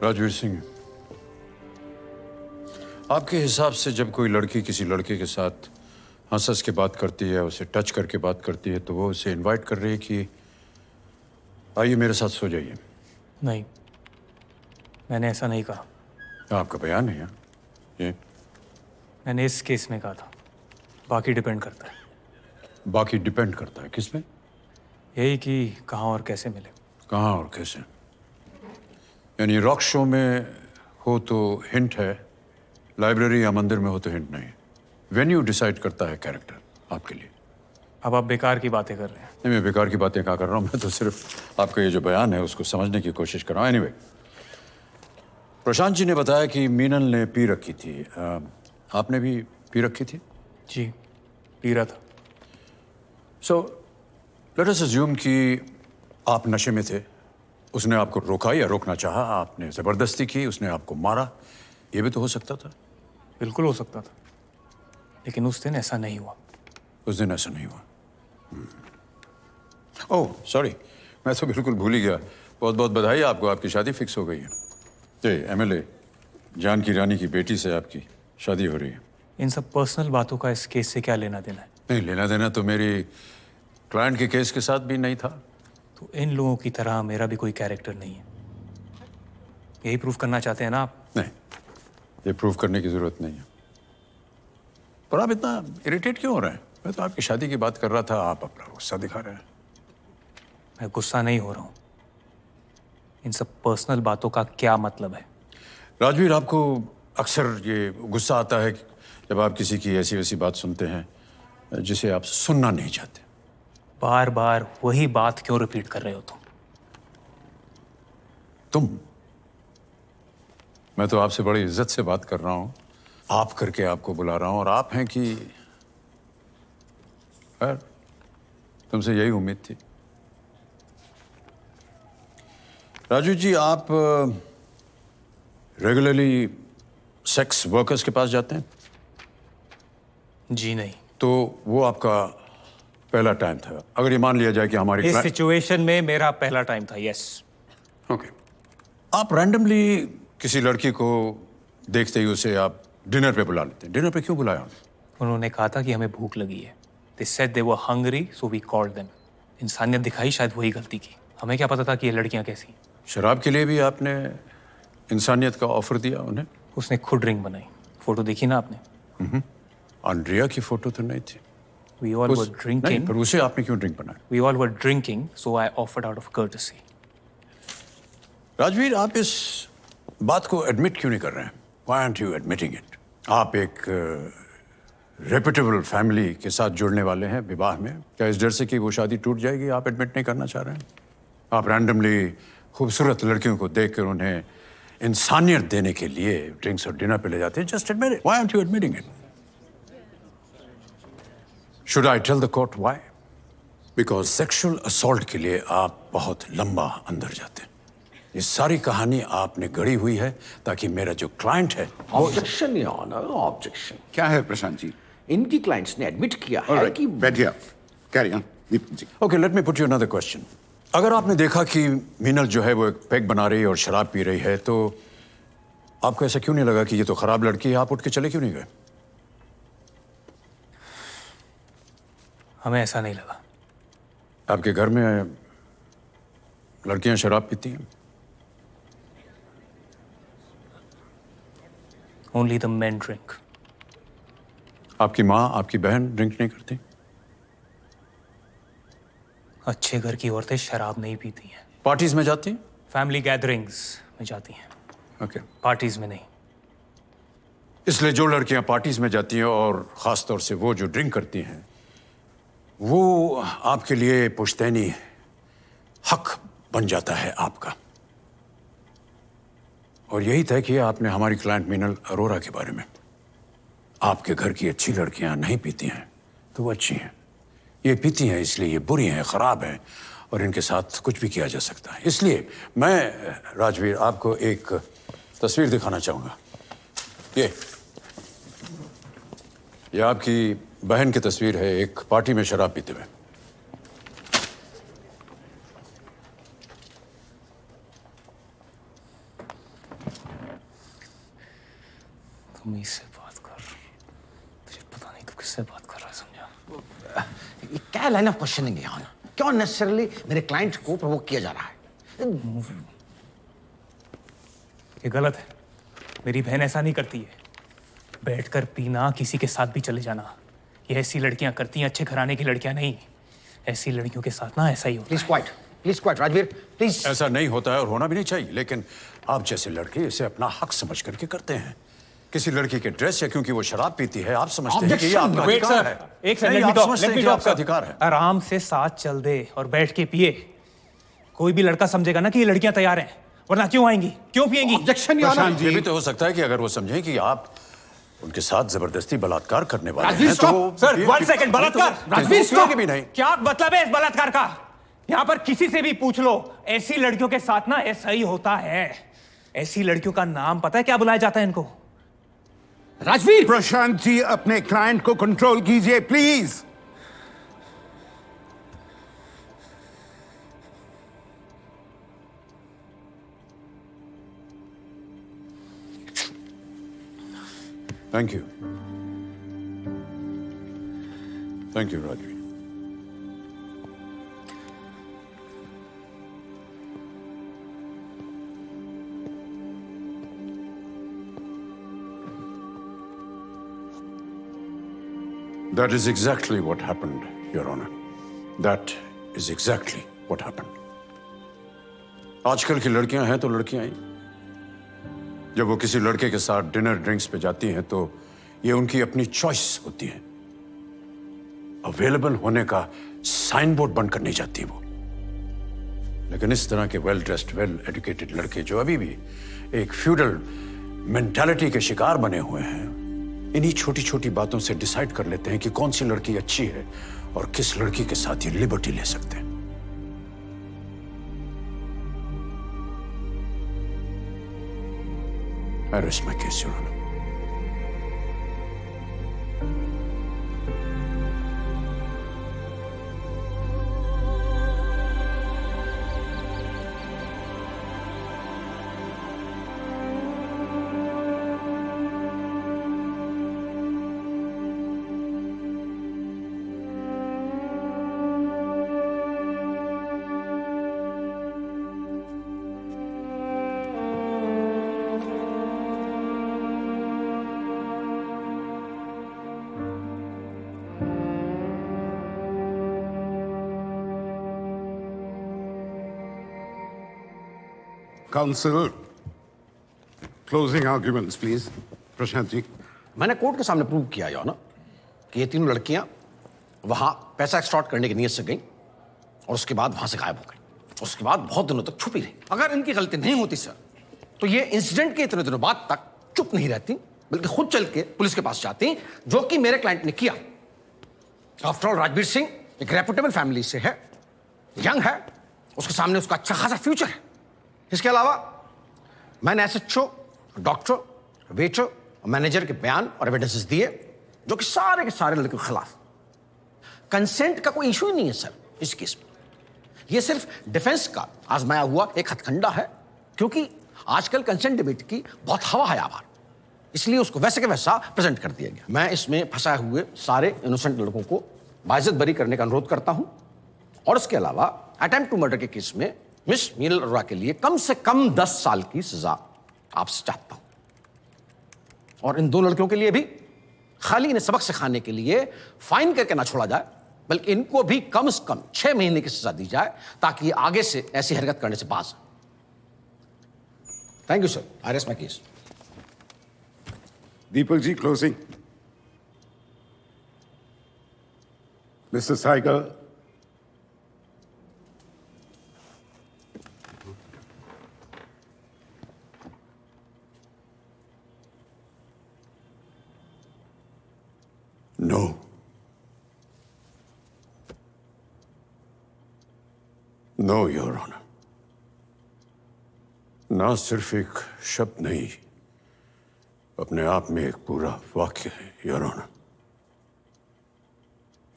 राजवीर सिंह, आपके हिसाब से जब कोई लड़की किसी लड़के के साथ हंस हंस के बात करती है, उसे टच करके बात करती है, तो वो उसे इनवाइट कर रही है कि आइए मेरे साथ सो जाइए? नहीं, मैंने ऐसा नहीं कहा। आपका बयान है ये? मैंने इस केस में कहा था। बाकी डिपेंड करता है। बाकी डिपेंड करता है किस पे? यही कि कहाँ और कैसे मिले। कहाँ और कैसे? यानी रॉक शो में हो तो हिंट है, लाइब्रेरी या मंदिर में हो तो हिंट नहीं। वेन्यू डिसाइड करता है कैरेक्टर आपके लिए। अब आप बेकार की बातें कर रहे हैं। नहीं, मैं बेकार की बातें कहाँ कर रहा हूँ, मैं तो सिर्फ आपका ये जो बयान है उसको समझने की कोशिश कर रहा हूँ। एनीवे, प्रशांत जी ने बताया कि मीनल ने पी रखी थी। आपने भी पी रखी थी? जी, पी रहा था। सो लेट अस अज्यूम कि आप नशे में थे, उसने आपको रोका या रोकना चाहा, आपने जबरदस्ती की, उसने आपको मारा, ये भी तो हो सकता था। बिल्कुल हो सकता था, लेकिन उस दिन ऐसा नहीं हुआ। उस दिन ऐसा नहीं हुआ। ओह सॉरी, मैं तो बिल्कुल भूल ही गया। बहुत बहुत बधाई आपको, आपकी शादी फिक्स हो गई है। ये एमएलए जानकी रानी की बेटी से आपकी शादी हो रही है। इन सब पर्सनल बातों का इस केस से क्या लेना देना है? नहीं, लेना देना तो मेरी क्लाइंट के केस के साथ भी नहीं था। तो इन लोगों की तरह मेरा भी कोई कैरेक्टर नहीं है। यही प्रूफ करना चाहते हैं ना आप? नहीं, ये प्रूव करने की जरूरत नहीं है। पर आप इतना इरिटेट क्यों हो रहे हैं? मैं तो आपकी शादी की बात कर रहा था, आप अपना गुस्सा दिखा रहे हैं। मैं गुस्सा नहीं हो रहा हूँ। इन सब पर्सनल बातों का क्या मतलब है? राजवीर, आपको अक्सर ये गुस्सा आता है जब आप किसी की ऐसी वैसी बात सुनते हैं जिसे आप सुनना नहीं चाहते। बार बार वही बात क्यों रिपीट कर रहे हो तुम? मैं तो आपसे बड़ी इज्जत से बात कर रहा हूं, आप करके आपको बुला रहा हूं, और आप हैं कि खैर, तुमसे यही उम्मीद थी। राजू जी, आप रेगुलरली सेक्स वर्कर्स के पास जाते हैं? जी नहीं। तो वो आपका पहला टाइम था? अगर ये मान लिया जाए कि हमारी इस सिचुएशन में मेरा पहला टाइम था, यस। ओके। आप रैंडमली किसी लड़की को देखते ही उसे आप डिनर पे बुला लेते हैं? डिनर पे क्यों बुलाया उन्हें? उन्होंने कहा था कि हमें भूख लगी है। They said they were hungry, so we called them. इंसानियत दिखाई, शायद वही गलती की। हमें क्या पता था कि ये लड़कियां कैसी हैं। शराब के लिए भी आपने इंसानियत का ऑफर दिया उन्हें? उसने खुद ड्रिंक बनाई। फोटो देखी ना आपने? आंड्रिया की फोटो तो नहीं थी। We all were नहीं, drinking. पर उसे आपने क्यों ड्रिंक बनाया? We all were drinking, so I offered out of courtesy. Rajveer, आप इस बात को एडमिट क्यों नहीं कर रहे हैं? Why aren't you admitting it? आप एक रेपुटेबल फैमिली के साथ जुड़ने वाले हैं विवाह में। क्या इस डर से कि वो शादी टूट जाएगी आप एडमिट नहीं करना चाह रहे हैं? आप रैंडमली खूबसूरत लड़कियों को देखकर उन्हें इंसानियत देने के लिए ड्रिंक्स और डिनर पे ले जाते हैं। Just admit it. Why aren't you admitting it? Should I tell the court why? Because sexual assault के लिए आप बहुत लंबा अंदर जाते हैं। ये सारी कहानी आपने गढ़ी हुई है ताकि मेरा जो क्लाइंट है ऑब्जेक्शन योर ऑनर, ऑब्जेक्शन। क्या है प्रशांत जी? इनकी क्लाइंट्स ने एडमिट किया है कि बैठिए आप। Carry on Deepak ji. Okay, let me put you another question. अगर आपने देखा कि मीनल जो है वो एक पैग बना रही है और शराब पी रही है, तो आपको ऐसा क्यों नहीं लगा कि ये तो खराब लड़की है? आप उठ के चले क्यों नहीं गए? हमें ऐसा नहीं लगा। आपके घर में लड़कियां शराब पीती हैं? Only the men drink. आपकी माँ, आपकी बहन ड्रिंक नहीं करती? अच्छे घर की औरतें शराब नहीं पीती हैं। पार्टीज में जाती हैं? फैमिली गैदरिंग्स में जाती हैं, ओके। पार्टीज में नहीं। इसलिए जो लड़कियां पार्टीज में जाती हैं, और खास तौर से वो जो ड्रिंक करती हैं, वो आपके लिए पुश्तैनी हक बन जाता है आपका। और यही तय किया आपने हमारी क्लाइंट मीनल अरोरा के बारे में। आपके घर की अच्छी लड़कियां नहीं पीती हैं तो वो अच्छी हैं, ये पीती हैं इसलिए ये बुरी हैं, खराब हैं, और इनके साथ कुछ भी किया जा सकता है। इसलिए मैं राजवीर आपको एक तस्वीर दिखाना चाहूंगा। ये आपकी बहन की तस्वीर है, एक पार्टी में शराब पीते हुए। तुम इससे बात कर, तुझे पता नहीं तू किससे बात कर रहा है, समझा? ये क्या लाइन ऑफ क्वेश्चनिंग है ना? क्यों नेसेसरली मेरे क्लाइंट को प्रोवोक किया जा रहा है? ये गलत है। मेरी बहन ऐसा नहीं करती है। बैठकर पीना, किसी के साथ भी चले जाना, ये ऐसी लड़कियां करती हैं, अच्छे घराने की लड़कियां नहीं। ऐसी लड़कियों के साथ ना ऐसा ही होता है। Please quite Rajveer, please. ऐसा नहीं होता है और होना भी नहीं चाहिए, लेकिन आप जैसे लड़के इसे अपना हक समझ करके करते हैं। किसी लड़की के ड्रेस या क्योंकि वो शराब पीती है आप समझते हैं कि ये आपका वेट अधिकार सर, है। एक सेकंड, नहीं, लेट मी आप टॉक, समझते लेट हैं मी कि टॉक आपका सर। अधिकार है। आराम से साथ चल दे और बैठ के पिए। कोई भी लड़का समझेगा ना कि ये लड़कियां तैयार हैं, वरना क्यों आएंगी, क्यों पिएंगी? Objection your Prashant honour. जी, ये भी तो हो सकता है कि अगर वो समझें कि आप उनके साथ जबरदस्ती बलात्कार करने वाले राजवीर, हैं तो stop! वो सर, ये- one second, बलात्कार! राजवीर, वो पिएंगे भी नहीं। क्या मतलब है इस बलात्कार का? यहाँ पर किसी से भी पूछ लो, ऐसी लड़कियों के साथ ना ऐसा ही होता है। ऐसी लड़कियों का नाम पता है क्या बुलाया जाता है इनको? राजवीर, प्रशांत जी अपने क्लाइंट को कंट्रोल कीजिए please. Thank you, thank you Rajveer. That is exactly what happened, Your Honor. That is exactly what happened. आजकल की लड़कियां हैं तो लड़कियां ही। जब वो किसी लड़के के साथ डिनर ड्रिंक्स पे जाती हैं तो ये उनकी अपनी चॉइस होती है। अवेलेबल होने का साइन बोर्ड बनकर नहीं जाती वो। लेकिन इस तरह के वेल ड्रेस्ड, वेल एजुकेटेड लड़के जो अभी भी एक फ्यूडल मेंटालिटी के शिकार बने हुए हैं, इन्हीं छोटी छोटी बातों से डिसाइड कर लेते हैं कि कौन सी लड़की अच्छी है और किस लड़की के साथ ये लिबर्टी ले सकते हैं। I rest my case, Your Honor. Counsel, closing arguments please. Prashant ji, मैंने कोर्ट के सामने प्रूव किया यो ना कि ये तीनों लड़कियां वहां पैसा एक्सटॉर्ट करने की नीयत से गई और उसके बाद वहां से गायब हो गई। उसके बाद बहुत दिनों तक छुपी रही। अगर इनकी गलती नहीं होती सर, तो ये इंसिडेंट के इतने दिनों बाद तक चुप नहीं रहती, बल्कि खुद चल के पुलिस के पास जाती, जो कि मेरे क्लाइंट ने किया। आफ्टर ऑल राजवीर सिंह एक रेपुटेबल फैमिली से है, यंग है, उसके सामने उसका अच्छा खासा फ्यूचर है। इसके अलावा मैंने एसएचओ, डॉक्टर, वेटर और मैनेजर के बयान और एविडेंसेस दिए, जो कि सारे के सारे लड़कियों के खिलाफ। कंसेंट का कोई इशू ही नहीं है सर इस केस में। यह सिर्फ डिफेंस का आजमाया हुआ एक हथकंडा है, क्योंकि आजकल कंसेंट डिबेट की बहुत हवा है आभार, इसलिए उसको वैसे के वैसा प्रेजेंट कर दिया गया। मैं इसमें फंसाए हुए सारे इनोसेंट लड़कों को बाइज्जत बरी करने का अनुरोध करता हूं, और इसके अलावा अटेम्प्ट टू मर्डर के केस में मिस मीनल अरोड़ा के लिए कम से कम 10 साल की सजा आपसे चाहता हूं। और इन दो लड़कियों के लिए भी खाली इन्हें सबक सिखाने के लिए फाइन करके ना छोड़ा जाए, बल्कि इनको भी कम से कम 6 महीने की सजा दी जाए, ताकि ये आगे से ऐसी हरकत करने से बाज। Thank you sir, I rest my case. Deepak ji, closing. Mister Saiger, no, no your honour. ना सिर्फ एक शब्द नहीं, अपने आप में एक पूरा वाक्य है योर ऑनर।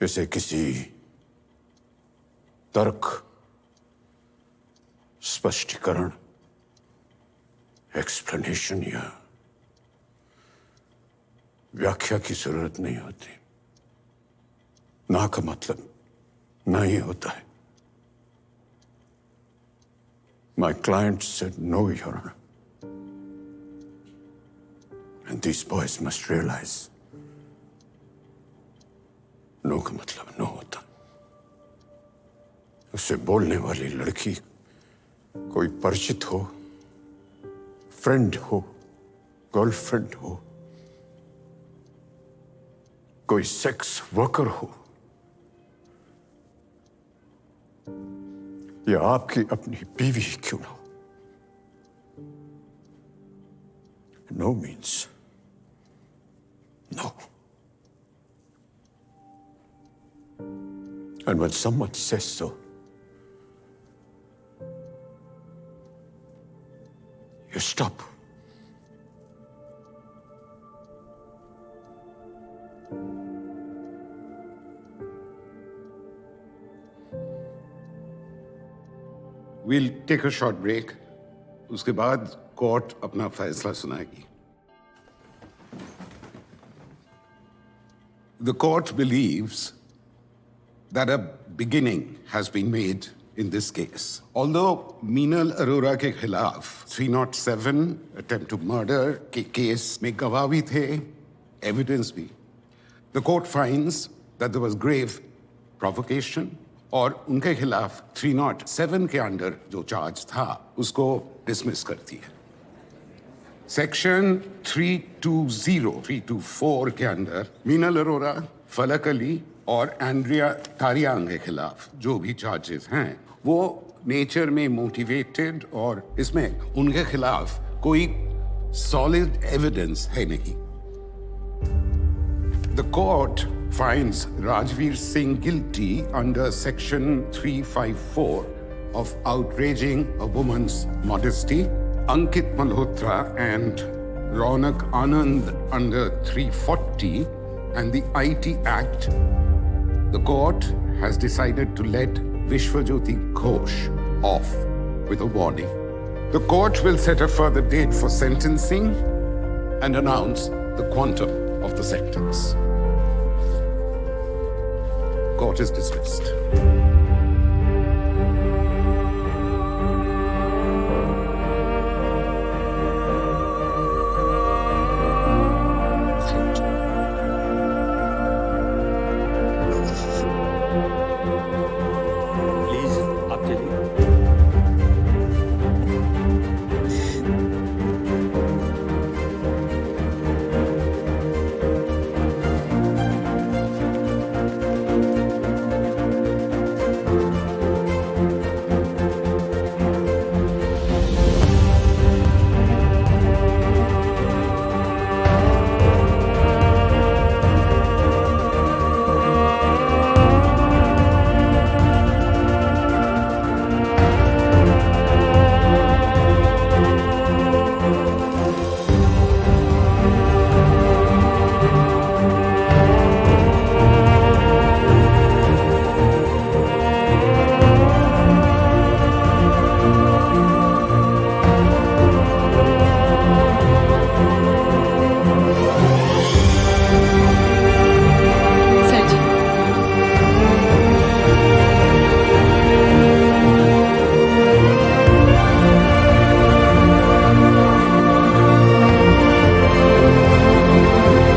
इसे किसी तर्क, स्पष्टीकरण, एक्सप्लेनेशन या व्याख्या की जरूरत नहीं होती। ना का मतलब ना ही होता है। My client said no, Your Honor. And these boys must realize no का मतलब no होता। उससे बोलने वाली लड़की कोई परिचित हो, फ्रेंड हो, गर्लफ्रेंड हो, कोई सेक्स वर्कर हो, या आपकी अपनी बीवी क्यों ना हो। No means no. And when someone says so, you stop. We'll take a short break. उसके बाद कोर्ट अपना फैसला सुनाएगी। The court believes that a beginning has been made in this case. Although Meenal Arora के खिलाफ 307 attempt to murder के case में गवाह भी थे, evidence भी, the court finds that there was grave provocation और उनके खिलाफ 307 के अंडर जो चार्ज था उसको डिसमिस करती है। सेक्शन 324 के अंदर मीनल अरोरा, फलक अली और एंड्रिया तारियांग के खिलाफ जो भी चार्जेस हैं वो नेचर में मोटिवेटेड और इसमें उनके खिलाफ कोई सॉलिड एविडेंस है नहीं। The court finds Rajveer Singh guilty under section 354 of outraging a woman's modesty, Ankit Malhotra and Ronak Anand under 340 and the IT Act. The court has decided to let Vishwajyoti Ghosh off with a warning. The court will set a further date for sentencing and announce the quantum of the sentence. Court is dismissed.